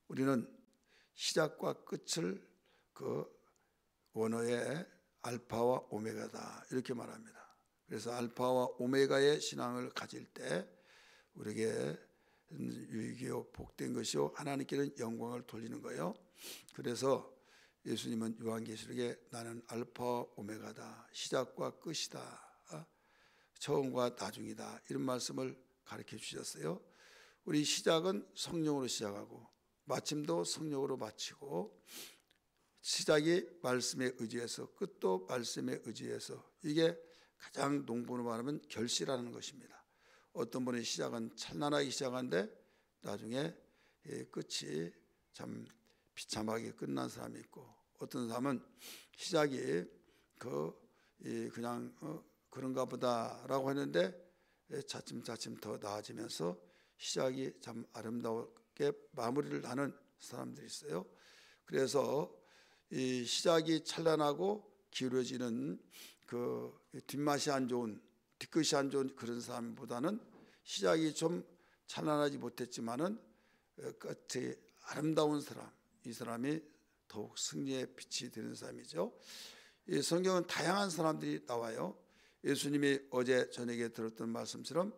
우리는 시작과 끝을 그 원어의 알파와 오메가다 이렇게 말합니다. 그래서 알파와 오메가의 신앙을 가질 때 우리에게 유익이요 복된 것이요 하나님께는 영광을 돌리는 거예요. 그래서 예수님은 요한계시록에 나는 알파와 오메가다, 시작과 끝이다, 처음과 나중이다 이런 말씀을 가르쳐 주셨어요. 우리 시작은 성령으로 시작하고 마침도 성령으로 마치고, 시작이 말씀에 의지해서 끝도 말씀에 의지해서, 이게 가장 농부로 말하면 결실하는 것입니다. 어떤 분의 시작은 찬란하게 시작하는데 나중에 끝이 참 비참하게 끝난 사람이 있고, 어떤 사람은 시작이 그냥 그런가 보다라고 했는데 차츰차츰 더 나아지면서 시작이 참 아름답게 마무리를 하는 사람들이 있어요. 그래서 이 시작이 찬란하고 기울어지는 그 뒷맛이 안 좋은, 뒤끝이 안 좋은 그런 사람보다는 시작이 좀 찬란하지 못했지만은 끝이 아름다운 사람, 이 사람이 더욱 승리의 빛이 되는 사람이죠. 이 성경은 다양한 사람들이 나와요. 예수님이 어제 저녁에 들었던 말씀처럼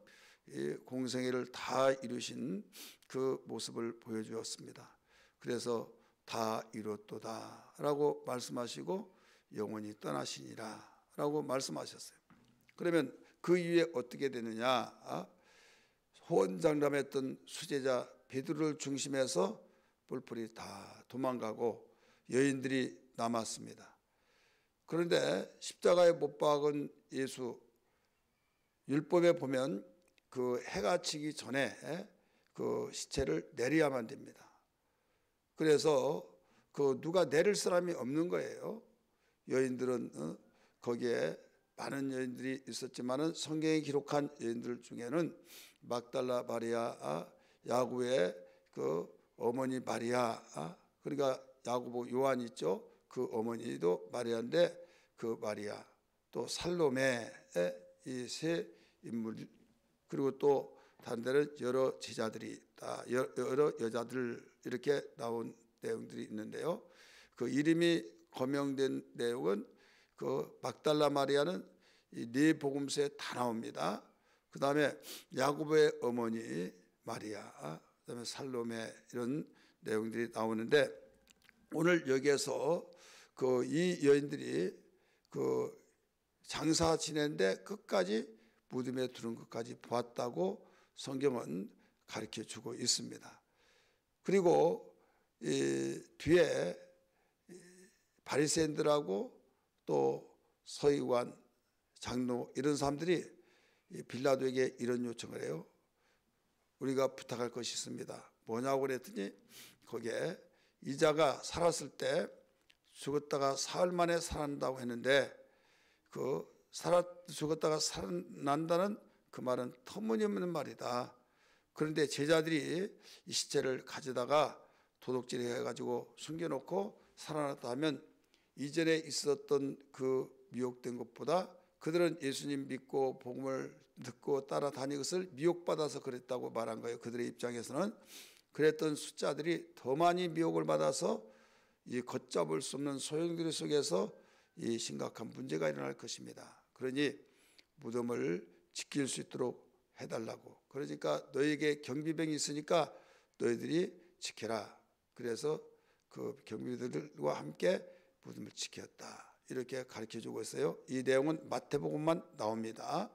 이 공생애를 다 이루신 그 모습을 보여주었습니다. 그래서 다 이뤘도다 라고 말씀하시고 영원히 떠나시니라 라고 말씀하셨어요. 그러면 그 이후에 어떻게 되느냐? 호언장담했던 수제자 베드로를 중심해서 뿔뿔이 다 도망가고 여인들이 남았습니다. 그런데 십자가에 못 박은 예수, 율법에 보면 그 해가 지기 전에 그 시체를 내려야만 됩니다. 그래서 그 누가 내릴 사람이 없는 거예요. 여인들은 거기에 많은 여인들이 있었지만은 성경에 기록한 여인들 중에는 막달라 마리아, 야고보의 그 어머니 마리아, 그러니까 야고보 요한 있죠. 그 어머니도 마리아인데 그 마리아, 또 살로메의 이 세 인물, 그리고 또 다른 데는 여러 제자들이 있다, 여러 여자들 이렇게 나온 내용들이 있는데요. 그 이름이 거명된 내용은 그 막달라 마리아는 이 네 복음서에 다 나옵니다. 그 다음에 야고보의 어머니 마리아, 그 다음에 살로메 이런 내용들이 나오는데, 오늘 여기에서 그 이 여인들이 그 장사 지내는데 끝까지 무덤에 두른 것까지 보았다고 성경은 가르쳐 주고 있습니다. 그리고 이 뒤에 바리새인들하고 또 서기관, 장로 이런 사람들이 빌라도에게 이런 요청을 해요. 우리가 부탁할 것이 있습니다. 뭐냐고 그랬더니 거기에 이자가 살았을 때 죽었다가 사흘 만에 살아난다고 했는데, 그 죽었다가 살아난다는 그 말은 터무니없는 말이다. 그런데 제자들이 이 시체를 가져다가 도둑질 해가지고 숨겨놓고 살아났다 하면 이전에 있었던 그 미혹된 것보다 그들은 예수님 믿고 복음을 듣고 따라다닌 것을 미혹받아서 그랬다고 말한 거예요. 그들의 입장에서는 그랬던 숫자들이 더 많이 미혹을 받아서 이 걷잡을 수 없는 소용돌이 속에서 이 심각한 문제가 일어날 것입니다. 그러니 무덤을 지킬 수 있도록 해달라고. 그러니까 너에게 경비병이 있으니까 너희들이 지켜라. 그래서 그 경비들과 함께 무덤을 지켰다. 이렇게 가르쳐주고 있어요. 이 내용은 마태복음만 나옵니다.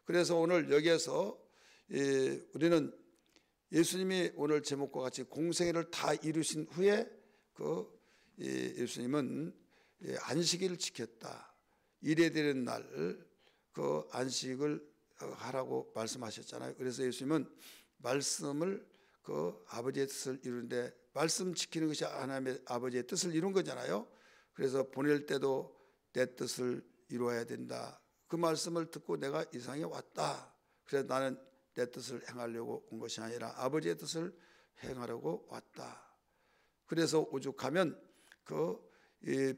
그래서 오늘 여기에서 우리는 예수님이 오늘 제목과 같이 공생애를 다 이루신 후에 그 예수님은 안식일을 지켰다. 일해야 되는 날 그 안식을 하라고 말씀하셨잖아요. 그래서 예수님은 말씀을 그 아버지의 뜻을 이루는데, 말씀 지키는 것이 하나님의 아버지의 뜻을 이룬 거잖아요. 그래서 보낼 때도 내 뜻을 이루어야 된다. 그 말씀을 듣고 내가 이 세상에 왔다. 그래서 나는 내 뜻을 행하려고 온 것이 아니라 아버지의 뜻을 행하려고 왔다. 그래서 오죽하면 그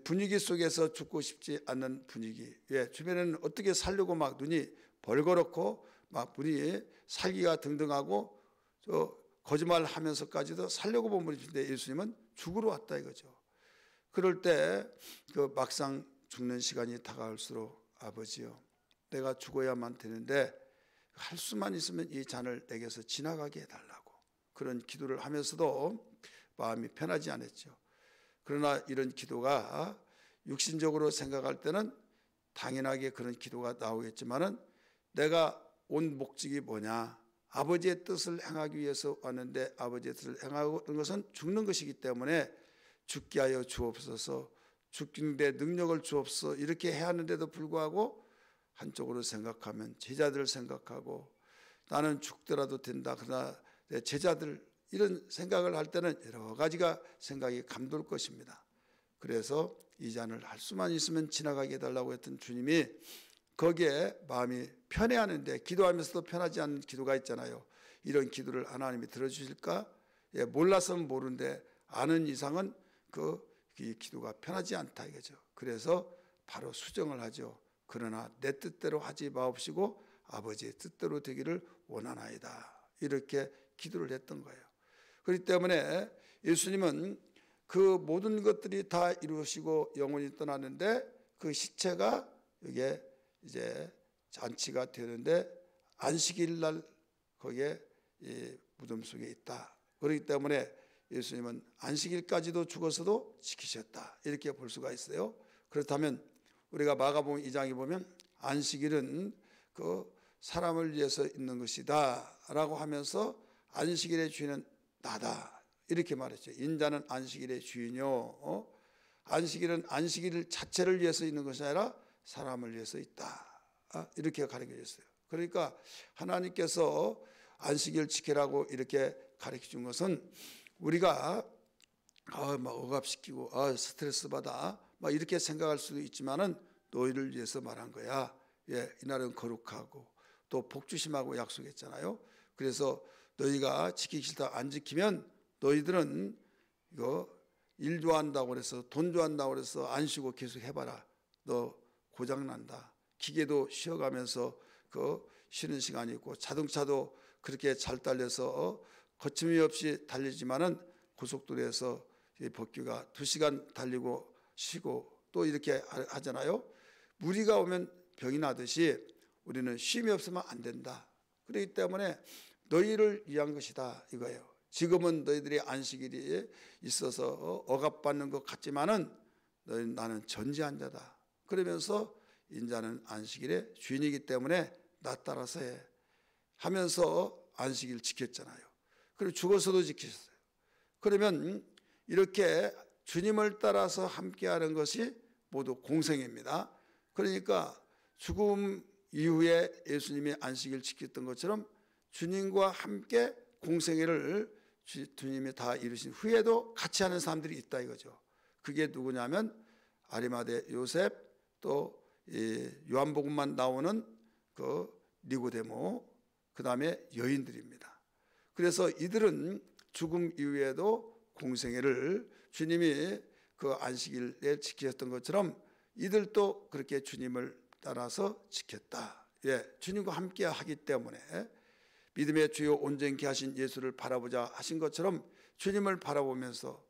분위기 속에서 죽고 싶지 않는 분위기, 왜 주변에는 어떻게 살려고 막 눈이 벌거렇고 막 분이 살기가 등등하고 거짓말하면서까지도 살려고 버무리는데 예수님은 죽으러 왔다 이거죠. 그럴 때 그 막상 죽는 시간이 다가올수록 아버지요, 내가 죽어야만 되는데 할 수만 있으면 이 잔을 내게서 지나가게 해달라고 그런 기도를 하면서도 마음이 편하지 않았죠. 그러나 이런 기도가 육신적으로 생각할 때는 당연하게 그런 기도가 나오겠지만은 내가 온 목적이 뭐냐, 아버지의 뜻을 행하기 위해서 왔는데 아버지의 뜻을 행하는 것은 죽는 것이기 때문에 죽게 하여 주옵소서, 죽는데 능력을 주옵소서 이렇게 해야 하는데도 불구하고 한쪽으로 생각하면 제자들을 생각하고 나는 죽더라도 된다, 그러나 내 제자들, 이런 생각을 할 때는 여러 가지가 생각이 감돌 것입니다. 그래서 이 잔을 할 수만 있으면 지나가게 해달라고 했던 주님이 거기에 마음이 편해하는데 기도하면서도 편하지 않은 기도가 있잖아요. 이런 기도를 하나님이 들어주실까? 몰라서는 모르는데 아는 이상은 이 기도가 편하지 않다 이거죠. 그래서 바로 수정을 하죠. 그러나 내 뜻대로 하지 마옵시고 아버지의 뜻대로 되기를 원하나이다, 이렇게 기도를 했던 거예요. 그렇기 때문에 예수님은 그 모든 것들이 다 이루시고 영원히 떠나는데 그 시체가 여기에 이제 잔치가 되는데 안식일 날 거기에 이 무덤 속에 있다. 그렇기 때문에 예수님은 안식일까지도 죽어서도 지키셨다, 이렇게 볼 수가 있어요. 그렇다면 우리가 마가복음 2장에 보면 안식일은 그 사람을 위해서 있는 것이다 라고 하면서 안식일의 주인은 나다 이렇게 말했죠. 인자는 안식일의 주인이요, 안식일은 안식일 자체를 위해서 있는 것이 아니라 사람을 위해서 있다, 이렇게 가르쳐 줬어요. 그러니까 하나님께서 안식일 지키라고 이렇게 가르쳐 준 것은 우리가 막 억압시키고 스트레스 받아 막 이렇게 생각할 수도 있지만은 너희를 위해서 말한 거야. 이날은 거룩하고 또 복주심하고 약속했잖아요. 그래서 너희가 지키기 싫다 안 지키면 너희들은 이거 일도 한다고 그래서 돈도 한다고 그래서 안 쉬고 계속 해봐라, 너 고장난다. 기계도 쉬어가면서 쉬는 시간이 있고 자동차도 그렇게 잘 달려서 거침이 없이 달리지만은 고속도로에서 법규가 2시간 달리고 쉬고 또 이렇게 하잖아요. 무리가 오면 병이 나듯이 우리는 쉼이 없으면 안 된다. 그렇기 때문에 너희를 위한 것이다 이거예요. 지금은 너희들이 안식일이 있어서 억압받는 것 같지만은 나는 전지한 자다. 그러면서 인자는 안식일의 주인이기 때문에 나 따라서 해 하면서 안식일 지켰잖아요. 그리고 죽어서도 지키셨어요. 그러면 이렇게 주님을 따라서 함께하는 것이 모두 공생입니다. 그러니까 죽음 이후에 예수님이 안식일 지켰던 것처럼 주님과 함께 공생애를 주님이 다 이루신 후에도 같이 하는 사람들이 있다 이거죠. 그게 누구냐면 아리마대 요셉, 또 요한복음만 나오는 그 니고데모, 그 다음에 여인들입니다. 그래서 이들은 죽음 이후에도 공생애를 주님이 그 안식일에 지키셨던 것처럼 이들도 그렇게 주님을 따라서 지켰다. 주님과 함께 하기 때문에 믿음의 주요 온전케 하신 예수를 바라보자 하신 것처럼 주님을 바라보면서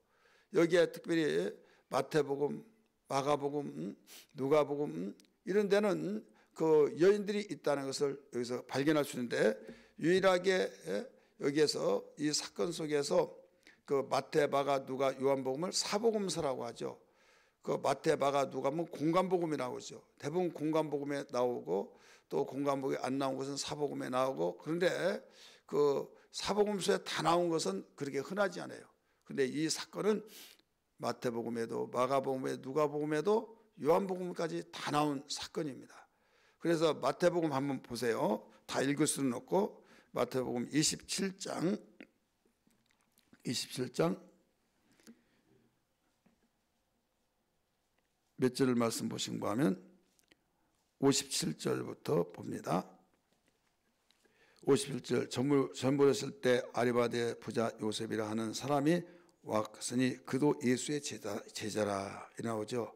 여기에 특별히 마태복음, 마가복음, 누가복음 이런 데는 그 여인들이 있다는 것을 여기서 발견할 수 있는데 유일하게 여기에서 이 사건 속에서 그 마태, 마가, 누가, 요한복음을 사복음서라고 하죠. 그 마태, 마가, 누가는 공관복음이 나오죠. 대부분 공관복음에 나오고 또 공관복음에 안 나온 것은 사복음에 나오고, 그런데 그 사복음서에 다 나온 것은 그렇게 흔하지 않아요. 그런데 이 사건은 마태복음에도 마가복음에도 누가복음에도 요한복음까지 다 나온 사건입니다. 그래서 마태복음 한번 보세요. 다 읽을 수는 없고 마태복음 27장 몇 절을 말씀 보신가 하면 57절부터 봅니다. 57절 전보였을 때 아리마대 부자 요셉이라 하는 사람이 왔으니 그도 예수의 제자라 이 나오죠.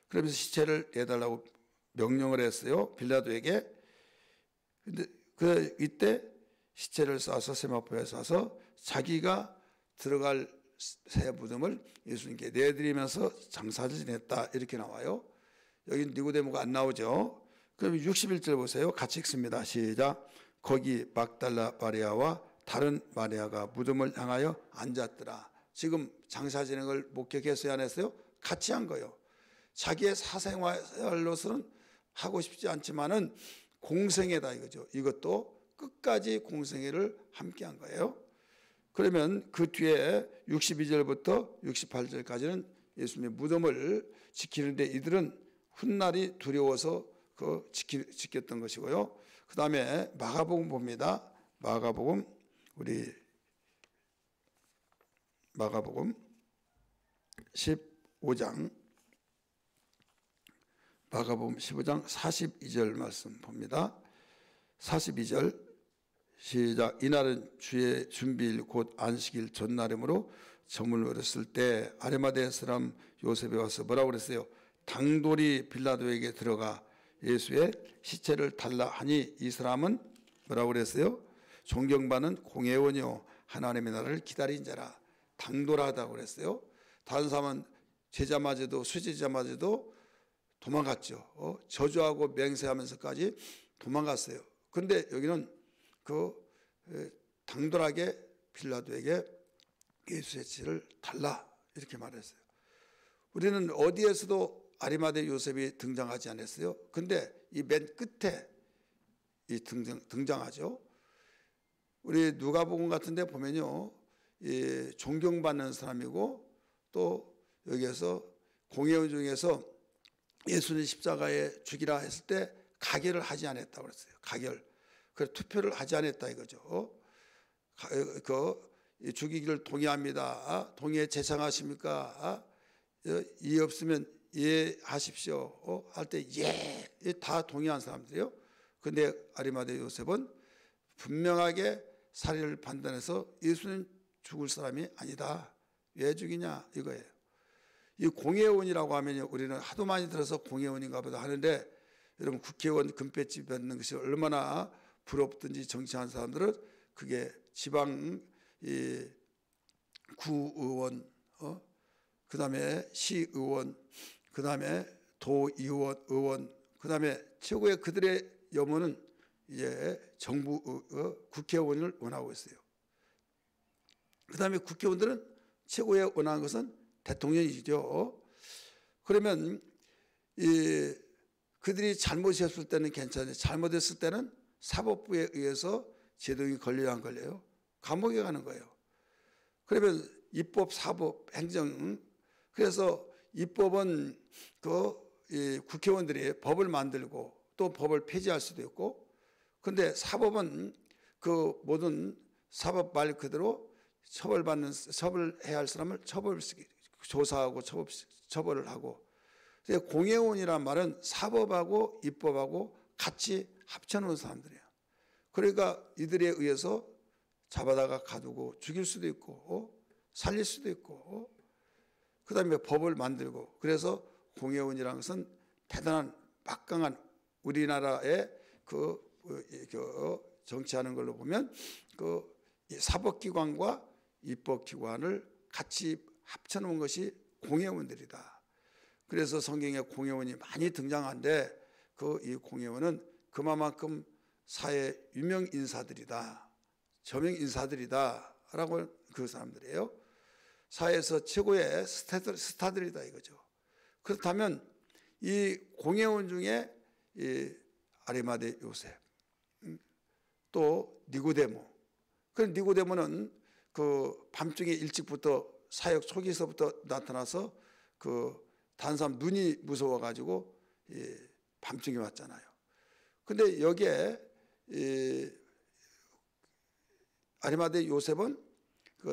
그러면서 시체를 내달라고 명령을 했어요, 빌라도에게. 근데 이때 시체를 싸서 세마포에 싸서 자기가 들어갈 새 무덤을 예수님께 내드리면서 장사를 지냈다 이렇게 나와요. 여기 니고데모가 안 나오죠. 그럼 61절 보세요. 같이 읽습니다. 시작. 거기 막달라 마리아와 다른 마리아가 무덤을 향하여 앉았더라. 지금 장사 지낸 걸 목격했어요, 안 했어요? 같이 한 거예요. 자기의 사생활로서는 하고 싶지 않지만은 공생애다 이거죠. 이것도 끝까지 공생애를 함께 한 거예요. 그러면 그 뒤에 62절부터 68절까지는 예수님의 무덤을 지키는데 이들은 훗날이 두려워서 지켰던 것이고요. 그 다음에 마가복음 봅니다. 마가복음 15장 마가복음 15장 42절 말씀 봅니다. 42절 시작. 이날은 주의 준비일 곧 안식일 전날이므로 점을 얻었을 때 아리마대 사람 요셉이 와서 뭐라고 그랬어요? 당돌이 빌라도에게 들어가 예수의 시체를 달라 하니 이 사람은 뭐라고 그랬어요? 존경받는 공회원이요 하나님의 나라를 기다린 자라. 당돌하다고 그랬어요. 다른 사람은 제자마저도 수제자마저도 도망갔죠. 저주하고 맹세하면서까지 도망갔어요. 그런데 여기는 당돌하게 빌라도에게 예수의 시체를 달라 이렇게 말했어요. 우리는 어디에서도 아리마대 요셉이 등장하지 않았어요. 근데 이 맨 끝에 등장하죠. 우리 누가복음 같은 데 보면요. 존경받는 사람이고 또 여기에서 공회원 중에서 예수님 십자가에 죽이라 했을 때 가결을 하지 않았다고 그랬어요. 가결. 그래서 투표를 하지 않았다 이거죠. 죽이기를 동의합니다. 동의에 제청하십니까? 이해 없으면 이해하십시오. 할 때 예, 다 동의한 사람들이요. 근데 아리마대 요셉은 분명하게 사리를 판단해서 예수는 죽을 사람이 아니다. 왜 죽이냐 이거예요. 이 공회원이라고 하면 우리는 하도 많이 들어서 공회원인가 보다 하는데 여러분 국회의원 금배지 받는 것이 얼마나 부럽든지 정치하는 사람들은 그게 지방 구의원, 그 다음에 시의원, 그 다음에 도의원, 의원, 그 다음에 최고의 그들의 염원은 이제 정부 국회의원을 원하고 있어요. 그 다음에 국회의원들은 최고의 원하는 것은 대통령이죠. 그러면 그들이 잘못했을 때는 괜찮아요. 잘못했을 때는 사법부에 의해서 제동이 걸려야 안 걸려요? 감옥에 가는 거예요. 그러면 입법, 사법, 행정, 그래서 입법은 국회의원들이 법을 만들고 또 법을 폐지할 수도 있고, 근데 사법은 그 모든 사법 말 그대로 처벌해야 할 사람을 조사하고 처벌을 하고, 공회원이란 말은 사법하고 입법하고 같이 합쳐놓은 사람들이에요. 그러니까 이들에 의해서 잡아다가 가두고 죽일 수도 있고 살릴 수도 있고 그 다음에 법을 만들고, 그래서 공회원이라는 것은 대단한 막강한 우리나라의 정치하는 걸로 보면 사법기관과 입법기관을 같이 합쳐놓은 것이 공회원들이다. 그래서 성경에 공회원이 많이 등장하는데 이 공회원은 그만큼 사회 유명 인사들이다, 저명 인사들이다 라고 그 사람들이에요. 사회에서 최고의 스타들이다 이거죠. 그렇다면 이 공회원 중에 이 아리마대 요셉, 또 니고데모. 그 니고데모는 그 밤중에 일찍부터 사역 초기서부터 나타나서 다른 사람 눈이 무서워 가지고 밤중에 왔잖아요. 근데 여기에 아리마대 요셉은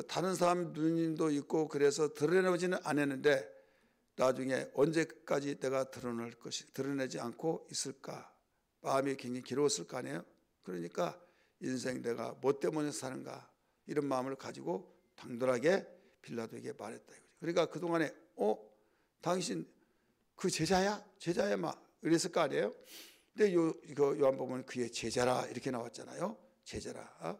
다른 사람 눈도 있고 그래서 드러내지는 않았는데 나중에 언제까지 내가 드러내지 않고 있을까? 마음이 굉장히 괴로웠을 거 아니에요. 그러니까 인생 내가 뭐 때문에 사는가 이런 마음을 가지고 당돌하게 빌라도에게 말했다. 그러니까 그동안에 당신 그 제자야 막 이랬을 거 아니에요. 근데 요한복음은 그의 제자라 이렇게 나왔잖아요. 제자라.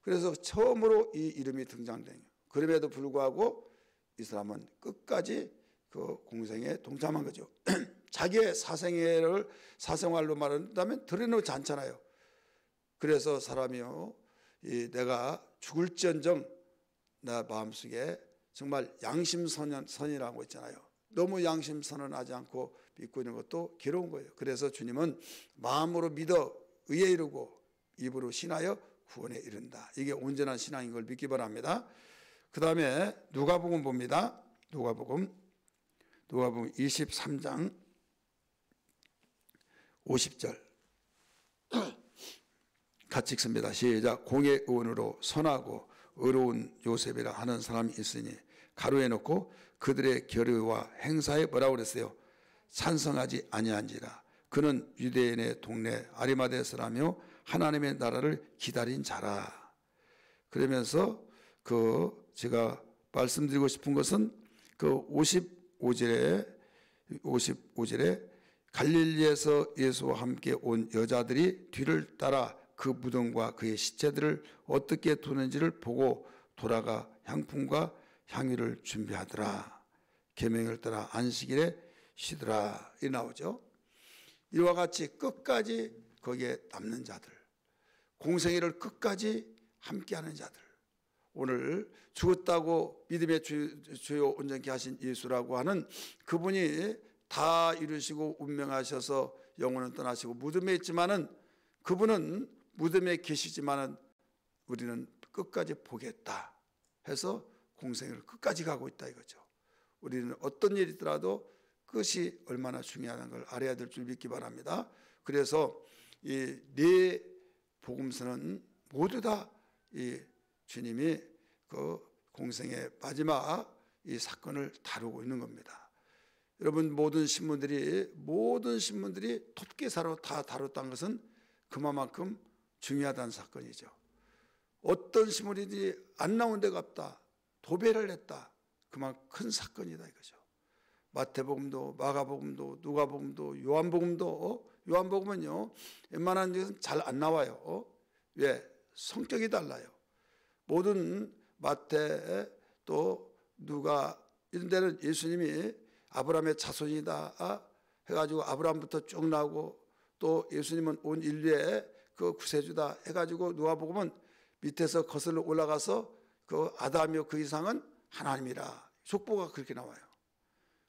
그래서 처음으로 이 이름이 등장된 거예요. 그럼에도 불구하고 이 사람은 끝까지 그 공생에 동참한 거죠. 자기의 사생활로 말한다면 드러내지 않잖아요. 그래서 사람이요, 내가 죽을지언정 나 마음속에 정말 양심선이라고 있잖아요. 너무 양심선언하지 않고 믿고 있는 것도 괴로운 거예요. 그래서 주님은 마음으로 믿어 의에 이르고 입으로 신하여 구원에 이른다. 이게 온전한 신앙인 걸 믿기 바랍니다. 그 다음에 누가복음 봅니다. 누가복음 23장 50절 같이 읽습니다. 시작. 공의 의원으로 선하고 의로운 요셉이라 하는 사람이 있으니 가로에 놓고 그들의 결의와 행사에 뭐라고 그랬어요? 찬성하지 아니한지라. 그는 유대인의 동네 아리마대 사람이요 하나님의 나라를 기다린 자라. 그러면서 제가 말씀드리고 싶은 것은 55절에 갈릴리에서 예수와 함께 온 여자들이 뒤를 따라 그 무덤과 그의 시체들을 어떻게 두는지를 보고 돌아가 향품과 향유를 준비하더라. 계명을 따라 안식일에 쉬더라. 이 나오죠. 이와 같이 끝까지 거기에 남는 자들, 공생애를 끝까지 함께하는 자들, 오늘 죽었다고 믿음의 주요 온전케 하신 예수라고 하는 그분이 다 이루시고 운명하셔서 영혼은 떠나시고 무덤에 있지만은 그분은 무덤에 계시지만은 우리는 끝까지 보겠다 해서 공생애를 끝까지 가고 있다 이거죠. 우리는 어떤 일이 있더라도 끝이 얼마나 중요한 걸 알아야 될 줄 믿기 바랍니다. 그래서 이 네 복음서는 모두 다 이 주님이 그 공생의 마지막 이 사건을 다루고 있는 겁니다. 여러분 모든 신문들이 톱기사로 다 다뤘다는 것은 그만큼 중요하다는 사건이죠. 어떤 신문이든지 안 나온 데가 없다, 도배를 했다, 그만큼 큰 사건이다 이거죠. 마태복음도 마가복음도 누가복음도 요한복음은요 웬만한 데는 잘 안 나와요. 왜? 성격이 달라요. 모든 마태 또 누가 이런 데는 예수님이 아브라함의 자손이다 해가지고 아브라함부터 쭉 나오고 또 예수님은 온 인류의 그 구세주다 해가지고 누가복음은 밑에서 거슬러 올라가서 그 아담이요 그 이상은 하나님이라 족보가 그렇게 나와요.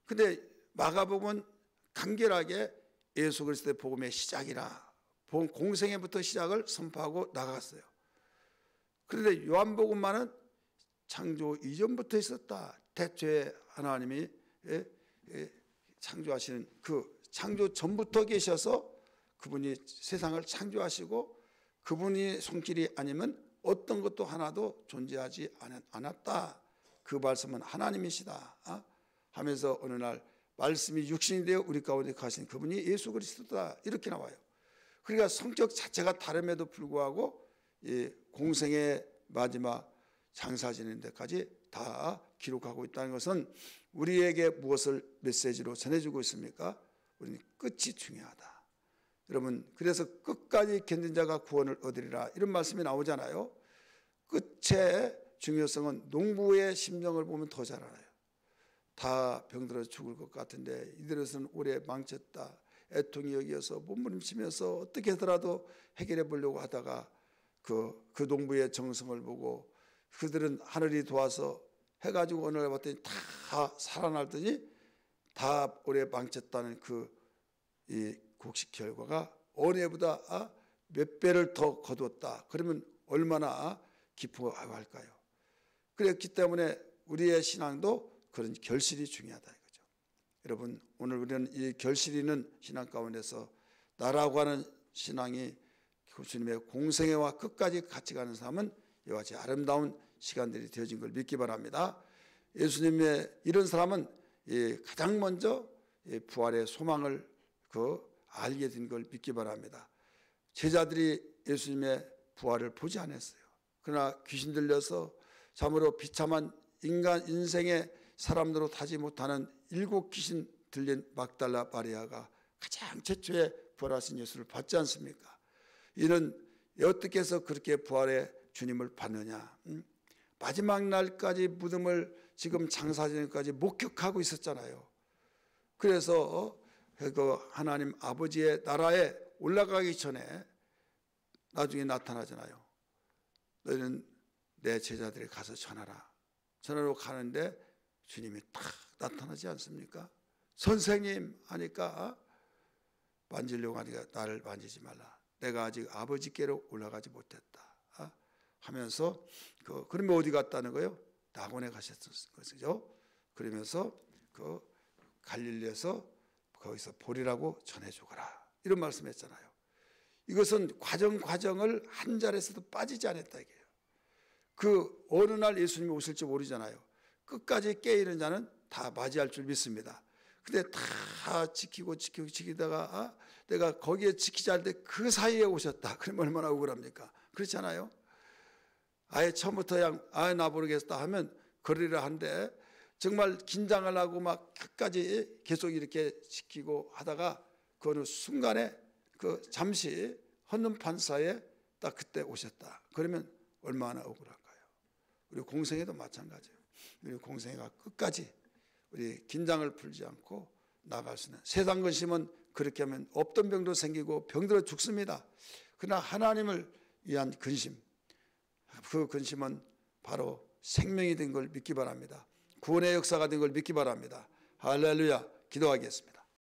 근데 마가복음은 간결하게 예수 그리스도의 복음의 시작이라 공생애부터 시작을 선포하고 나갔어요. 그런데 요한복음만은 창조 이전부터 있었다. 태초에 하나님이 창조하시는 그 창조 전부터 계셔서 그분이 세상을 창조하시고 그분이 손길이 아니면 어떤 것도 하나도 존재하지 않았다. 그 말씀은 하나님이시다 하면서 어느 날 말씀이 육신이 되어 우리 가운데 가신 그분이 예수 그리스도다 이렇게 나와요. 그러니까 성격 자체가 다름에도 불구하고 이 공생의 마지막 장사 지는 데까지 다 기록하고 있다는 것은 우리에게 무엇을 메시지로 전해주고 있습니까? 우리는 끝이 중요하다. 여러분 그래서 끝까지 견딘 자가 구원을 얻으리라 이런 말씀이 나오잖아요. 끝의 중요성은 농부의 심정을 보면 더 잘 알아요. 다 병들어 죽을 것 같은데 이들에서는 오래 망쳤다. 애통이 여기어서 몸부림치면서 어떻게 하더라도 해결해 보려고 하다가 그 농부의 정성을 보고 그들은 하늘이 도와서 해가지고 어느 날 봤더니 다 살아나더니 다 오래 망쳤다는 이 곡식 결과가 어느 해보다 몇 배를 더 거두었다. 그러면 얼마나 기뻐할까요? 그렇기 때문에 우리의 신앙도 그런 결실이 중요하다 이거죠. 여러분 오늘 우리는 이 결실 있는 신앙 가운데서 나라고 하는 신앙이 주님의 공생애와 끝까지 같이 가는 삶은 이와 같이 아름다운 시간들이 되어진 걸 믿기 바랍니다. 예수님의 이런 사람은 가장 먼저 부활의 소망을 알게 된 걸 믿기 바랍니다. 제자들이 예수님의 부활을 보지 않았어요. 그러나 귀신 들려서 참으로 비참한 인생의 사람들로 타지 못하는 7 귀신 들린 막달라 마리아가 가장 최초에 부활하신 예수를 봤지 않습니까? 이는 어떻게 해서 그렇게 부활의 주님을 받느냐? 마지막 날까지 무덤을 지금 장사전까지 목격하고 있었잖아요. 그래서 그 하나님 아버지의 나라에 올라가기 전에 나중에 나타나잖아요. 너희는 내 제자들이 가서 전하라. 전하러 가는데 주님이 딱 나타나지 않습니까? 선생님 하니까 만지려고 하니까 나를 만지지 말라. 내가 아직 아버지께로 올라가지 못했다 하면서 그러면 어디 갔다는 거예요? 낙원에 가셨던 것이죠. 그러면서 그 갈릴리에서 거기서 보리라고 전해주거라 이런 말씀했잖아요. 이것은 과정을 한 자리에서도 빠지지 않았다 이게요. 그 어느 날 예수님이 오실지 모르잖아요. 끝까지 깨있는 자는 다 맞이할 줄 믿습니다. 근데 다 지키다가 내가 거기에 지키지 않을 때 그 사이에 오셨다. 그러면 얼마나 억울합니까? 그렇잖아요. 아예 처음부터 그냥 나 모르겠다 하면 그러리라 한데 정말 긴장을 하고 막 끝까지 계속 이렇게 지키고 하다가 그 어느 순간에 그 잠시 헌눈판 사이에 딱 그때 오셨다. 그러면 얼마나 억울할까요? 우리 공생애도 마찬가지예요. 우리 공생애가 끝까지 우리 긴장을 풀지 않고 나갈 수 있는 세상 근심은 그렇게 하면 없던 병도 생기고 병들어 죽습니다. 그러나 하나님을 위한 근심, 그 근심은 바로 생명이 된 걸 믿기 바랍니다. 구원의 역사가 된 걸 믿기 바랍니다. 할렐루야. 기도하겠습니다.